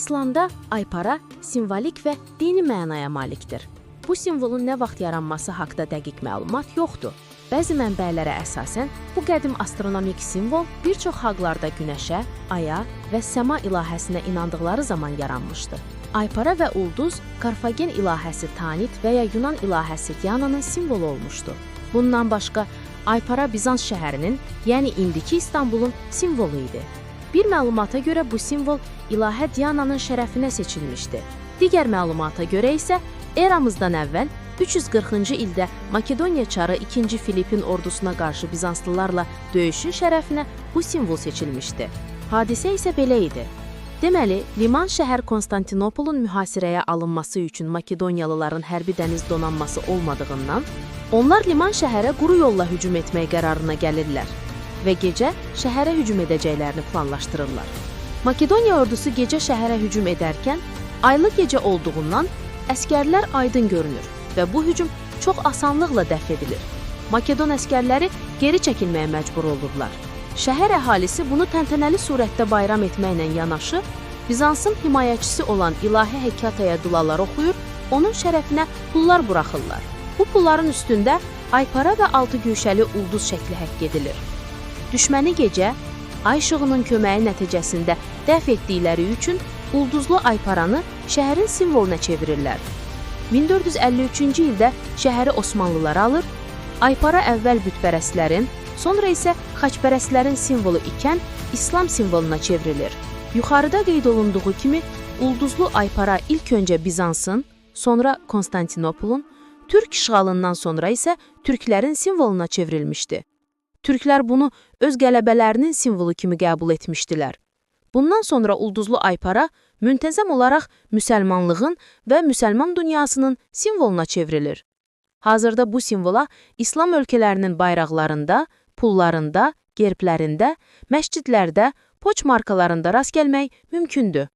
İslamda aypara simvolik və dini mənaya malikdir. Bu simvolun nə vaxt yaranması haqda dəqiq məlumat yoxdur. Bəzi mənbələrə əsasən, bu qədim astronomik simvol bir çox xalqlarda günəşə, aya və səma ilahəsinə inandıqları zaman yaranmışdı. Aypara və ulduz Karfagen ilahəsi Tanit və ya Yunan ilahəsi Diananın simvolu olmuşdu. Bundan başqa, aypara Bizans şəhərinin, yəni indiki İstanbulun simvolu idi. Bir məlumata görə bu simvol ilahə Diananın şərəfinə seçilmişdi. Digər məlumata görə isə eramızdan əvvəl 340-cı ildə Makedoniya çarı 2. Filipin ordusuna qarşı Bizanslılarla döyüşün şərəfinə bu simvol seçilmişdi. Hadisə isə belə idi. Deməli, liman şəhər Konstantinopolun mühasirəyə alınması üçün Makedoniyalıların hərbi dəniz donanması olmadığından, onlar liman şəhərə quru yolla hücum etmək qərarına gəlirlər və gecə şəhərə hücum edəcəklərini planlaşdırırlar. Makedoniya ordusu gecə şəhərə hücum edərkən, aylı gecə olduğundan əskərlər aydın görünür və bu hücum çox asanlıqla dəf edilir. Makedon əskərləri geri çəkilməyə məcbur olurlar. Şəhər əhalisi bunu təntənəli surətdə bayram etməklə yanaşı, Bizansın himayəçisi olan ilahi Hekataya dualar oxuyur, onun şərəfinə pullar buraxırlar. Bu pulların üstündə aypara və altı güşəli ulduz şəkli həkk edilir. Düşməni gecə, ay işığının köməyi nəticəsində dəf etdikləri üçün ulduzlu ayparanı şəhərin simvoluna çevirirlər. 1453-cü ildə şəhəri Osmanlılar alır, aypara əvvəl bütpərəstlərin, sonra isə xaçpərəstlərin simvolu ikən İslam simvoluna çevrilir. Yuxarıda qeyd olunduğu kimi, ulduzlu aypara ilk öncə Bizansın, sonra Konstantinopolun, Türk işğalından sonra isə türklərin simvoluna çevrilmişdi. Türklər bunu öz qələbələrinin simvolu kimi qəbul etmişdilər. Bundan sonra ulduzlu aypara müntəzəm olaraq müsəlmanlığın və müsəlman dünyasının simvoluna çevrilir. Hazırda bu simvola İslam ölkələrinin bayraqlarında, pullarında, gerblərində, məscidlərdə, poçt markalarında rast gəlmək mümkündür.